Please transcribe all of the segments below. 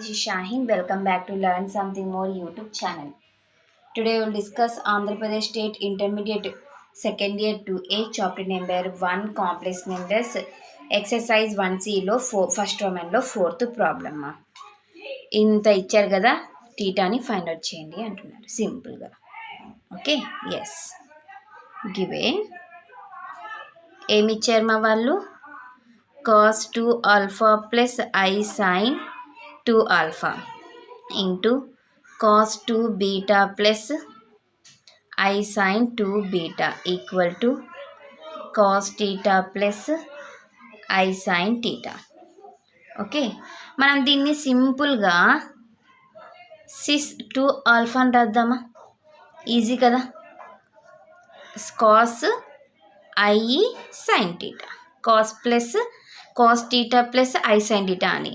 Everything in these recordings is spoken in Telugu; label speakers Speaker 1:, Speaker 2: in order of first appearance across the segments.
Speaker 1: is Shaheen. Welcome back to Learn Something More YouTube channel. Today we will discuss Andhra Pradesh State Intermediate Second Year 2A Chapter Number 1 Complex Numbers Exercise 1C లో ఫస్ట్ రోమన్లో ఫోర్త్ ప్రాబ్లమ్. ఇంత ఇచ్చారు కదా, టీటాని ఫైండ్ అవుట్ చేయండి అంటున్నారు సింపుల్గా. ఓకే, ఎస్ గివెన్ ఏమి ఇచ్చారు మా వాళ్ళు? cos 2 alpha plus I sin 2 alpha into cos 2 beta plus I sin 2 beta equal to cos theta plus I sin theta. Okay, మనం దీన్ని సింపుల్గా సిస్ 2 ఆల్ఫా అని రాద్దామా? ఈజీ కదా. Cos i sine theta, cos plus cos theta plus i sine theta అని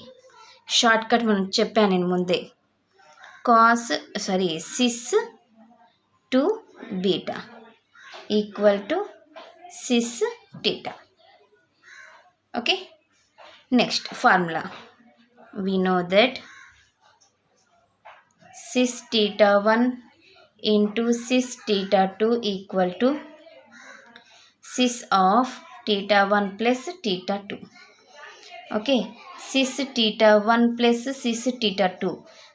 Speaker 1: షార్ట్ కట్ మనం చెప్పాను నేను ముందే. Cis 2 beta equal to cis theta. Okay, next formula we know that cis theta 1 into cis theta 2 equal to cis of theta 1 plus theta 2. Okay, cis theta 1 plus cis theta 2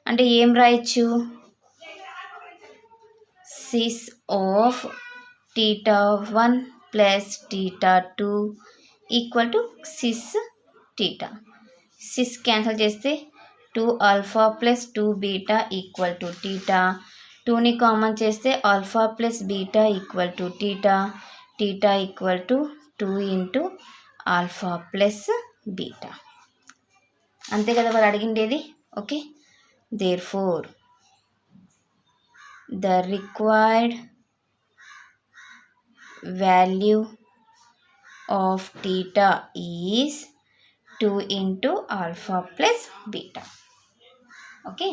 Speaker 1: అంటే ఏం రాయొచ్చు? Cis of theta 1 plus theta 2 equal to cis theta. Cis cancel చేస్తే 2 alpha plus 2 beta equal to theta. 2ని కామన్ చేస్తే alpha plus beta equal to theta. Theta equal to 2 into alpha plus beta. అంతే కదా వాళ్ళు అడిగిండేది. Okay, therefore the required value of theta is 2 into alpha plus beta. Okay,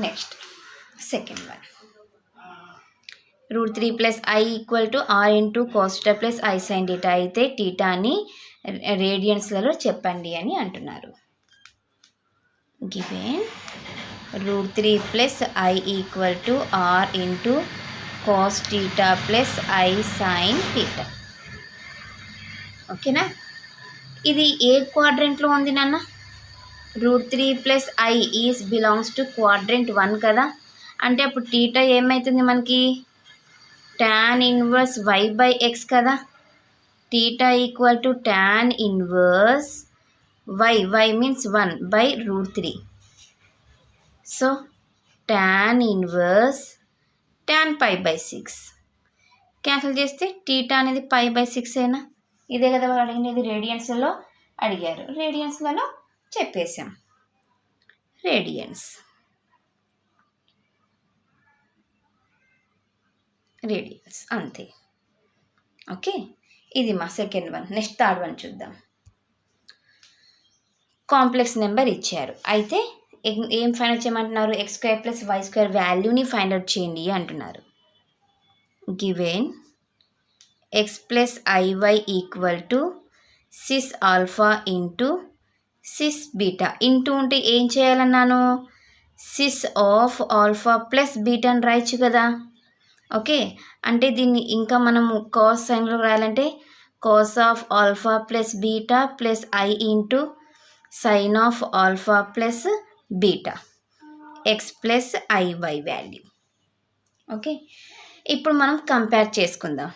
Speaker 1: next second one. √3 plus i equal to r into cos theta plus i sine theta అయితే టీటాని రేడియన్స్లలో చెప్పండి అని అంటున్నారు. Given √3 plus i equal to r into cos theta plus i sine theta. ఓకేనా, ఇది ఏ క్వాడ్రెంట్లో ఉంది నాన్న? √3 plus i is belongs to quadrant 1 కదా. అంటే అప్పుడు టీటా ఏమవుతుంది మనకి? tan inverse y by x కదా. Theta equal to tan inverse y means 1 by √3. So tan inverse tan pi by 6 cancel చేస్తే టీటా అనేది పై బై 6 అయినా. ఇదే కదా వాళ్ళు అడిగినది, రేడియన్స్లలో అడిగారు, రేడియన్స్లలో చెప్పేశాం. రేడియన్స్ అంతే. ఓకే, ఇది మా second one. Next third one చూద్దాం. కాంప్లెక్స్ నెంబర్ ఇచ్చారు, అయితే ఏం ఫైండ్ అవుట్ చేయమంటున్నారు? x² ప్లస్ y² వాల్యూని ఫైండ్ అవుట్ చేయండి అంటున్నారు. Given x plus i y equal to cis alpha into cis beta. Into ఉంటే ఏం చేయాలన్నాను? Cis of alpha plus beta అని రాయొచ్చు కదా. ఓకే, అంటే దీన్ని ఇంకా మనము కాస్ సైన్లో రాయాలంటే cos of alpha plus beta plus i into sine of alpha plus beta x plus i y value. Okay, ఇప్పుడు మనం కంపేర్ చేసుకుందాం.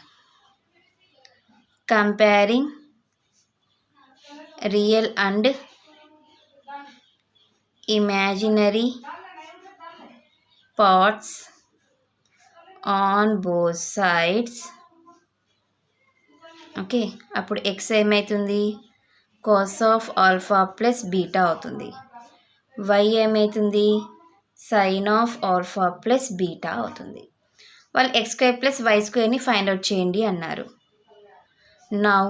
Speaker 1: Comparing real and imaginary parts on both sides. Okay, అప్పుడు ఎక్స్ ఏమవుతుంది? Cos of alpha plus beta అవుతుంది. వై ఏమవుతుంది? Sine of alpha plus beta అవుతుంది. వాళ్ళు x² ప్లస్ y²ని ఫైండ్ అవుట్ చేయండి అన్నారు. Now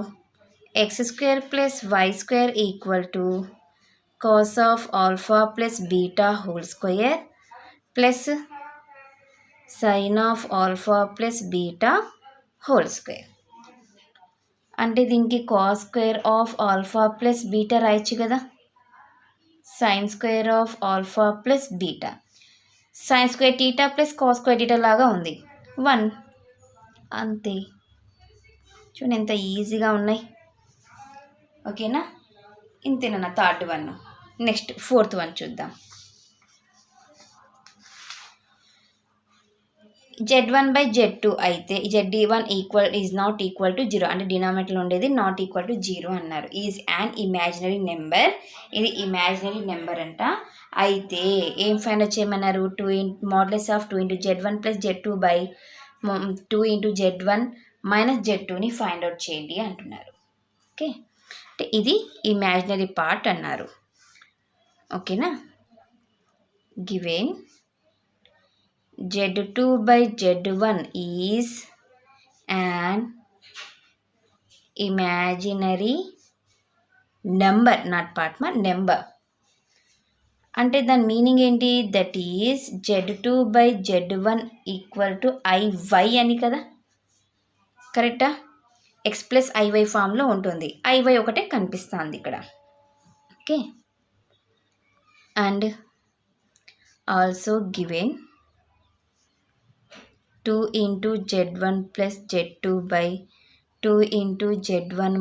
Speaker 1: x² plus y² equal to cos of alpha plus beta whole square plus sign of alpha plus beta whole square. అంటే దీనికి cos square of alpha plus beta రాయొచ్చు కదా. Sine square of alpha plus beta. Sine square theta plus cos square theta లాగా ఉంది. 1 అంతే. చూడండి ఎంత ఈజీగా ఉన్నాయి. ఓకేనా, ఇంతేనా third one. Next fourth one చూద్దాం. Z1/Z2 అయితే Z1 is not equal to 0 అంటే డినామినేటర్లో ఉండేది నాట్ ఈక్వల్ టు 0 అన్నారు. ఈజ్ యాన్ ఇమాజినరీ నెంబర్, ఇది ఇమాజినరీ నెంబర్ అంట. అయితే ఏం ఫైండ్ అవుట్ చేయమన్నారు, modulus of 2 × Z1 + Z2 by 2 × Z1 - Z2ని ఫైండ్ అవుట్ చేయండి అంటున్నారు. ఓకే, అంటే ఇది ఇమాజినరీ పార్ట్ అన్నారు. ఓకేనా, given Z2/Z1 is an imaginary number, not part, number. అంటే దాని మీనింగ్ ఏంటి, that is Z2/Z1 equal to IY అని కదా, కరెక్టా? X + IY ఫామ్లో ఉంటుంది. IY ఒకటే కనిపిస్తుంది ఇక్కడ. Okay, and also given 2 × Z1 + Z2 by 2 × Z1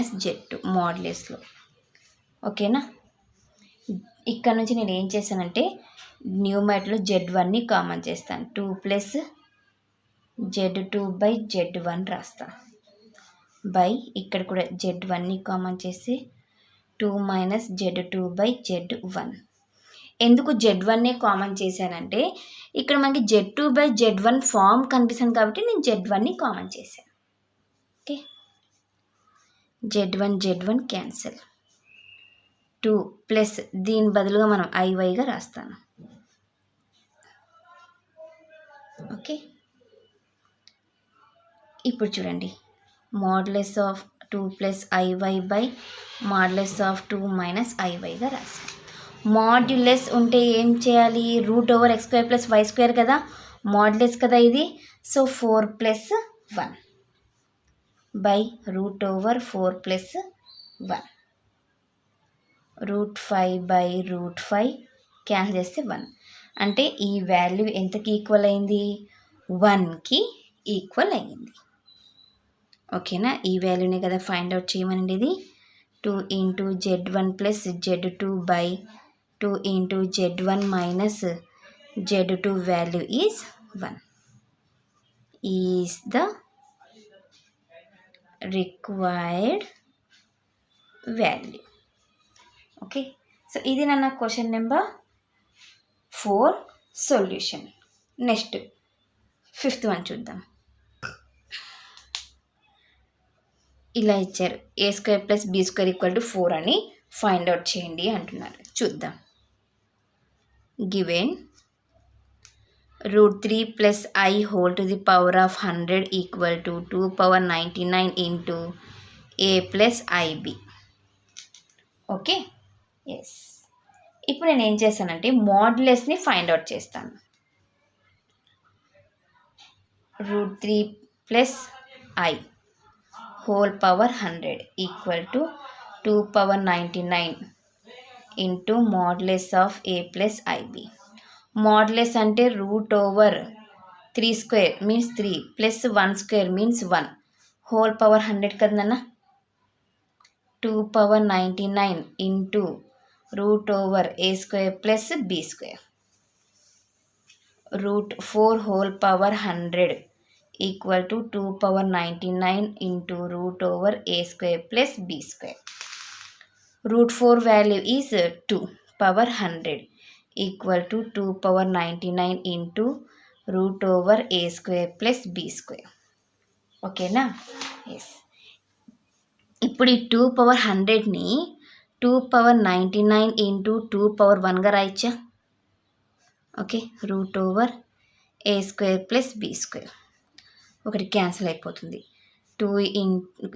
Speaker 1: - Z2 మోడ్లెస్లో. ఓకేనా, ఇక్కడ నుంచి నేను ఏం చేశానంటే న్యూమరేటర్లో Z1ని కామన్ చేస్తాను. 2 + Z2/Z1 రాస్తాను. బై ఇక్కడ కూడా Z1ని కామన్ చేసి 2 - Z2/Z1. ఎందుకు Z1నే కామన్ చేశానంటే ఇక్కడ మనకి Z2/Z1 ఫామ్ కనిపిస్తుంది కాబట్టి నేను Z1ని కామన్ చేశాను. Okay, Z1 cancel. 2 ప్లస్ దీని బదులుగా మనం IYగా రాస్తాను. ఓకే, ఇప్పుడు చూడండి, modulus of 2 + IY by modulus of 2 - IYగా రాస్తాను. మాడ్యులస్ ఉంటే ఏం చేయాలి, √(x² + y² కదా, మాడ్యులస్ కదా ఇది. సో 4 + 1 బై √4 + 1, √5/√5 క్యాన్సిల్ చేస్తే 1. అంటే ఈ వాల్యూ ఎంతకి ఈక్వల్ అయింది, 1కి ఈక్వల్ అయ్యింది. ఓకేనా, ఈ వాల్యూనే కదా ఫైండ్ అవుట్ చేయమనండి. ఇది 2 × Z1 + Z2 by 2 × Z1 - Z2 value is 1 is the required value. Okay, so ఇది నా question number 4 solution. Next fifth one చూద్దాం. ఇలా ఇచ్చారు, A² + B² = 4 అని ఫైండ్ అవుట్ చేయండి అంటున్నారు. చూద్దాం. Given √3 + I whole to the power of 100 equal to 2^99 into A + IB. Okay, yes. ఇప్పుడు నేను ఏం చేస్తానంటే మాడ్యులస్ని ఫైండ్ అవుట్ చేస్తాను. √3 + I whole power 100 equal to 2^99 into modulus of A + IB. Modulus అంటే √3² మీన్స్ 3 + 1² మీన్స్ 1 హోల్ పవర్ 100 కదన్నా. 2^99 into √A² + B². √4 whole power 100 equal to 2^99 into √A² + B². √4 value is 2 power 100 equal to 2^99 into √A² + B². ఓకేనా, ఎస్. ఇప్పుడు ఈ 2^100ని 2^99 ఇంటూ 2^1గా రాయచ్చా. Okay, √A² + B². ఒకటి క్యాన్సిల్ అయిపోతుంది. 2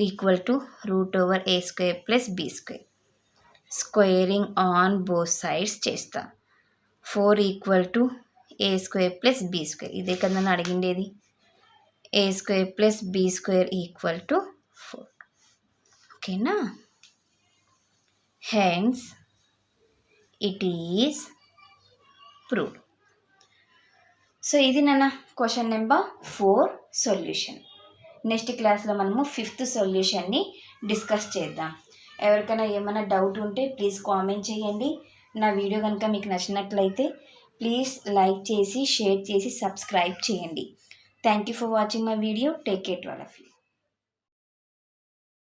Speaker 1: equal to √A² + B². Squaring on both sides చేస్తా. 4 ఈక్వల్ టు A² + B². ఇదే కదా నన్ను అడిగిండేది. A² + B² equal to 4. ఓకేనా, hence it is proved. So ఇది నాన్న క్వశ్చన్ నెంబర్ 4 సొల్యూషన్. నెక్స్ట్ క్లాస్లో మనము 5th సొల్యూషన్ని డిస్కస్ చేద్దాం. ఎవరికైనా ఏమైనా డౌట్ ఉంటే ప్లీజ్ కామెంట్ చేయండి. నా వీడియో కనుక మీకు నచ్చినట్లయితే ప్లీజ్ లైక్ చేసి, షేర్ చేసి, సబ్స్క్రైబ్ చేయండి. Thank you for watching my video. Take care to all of you.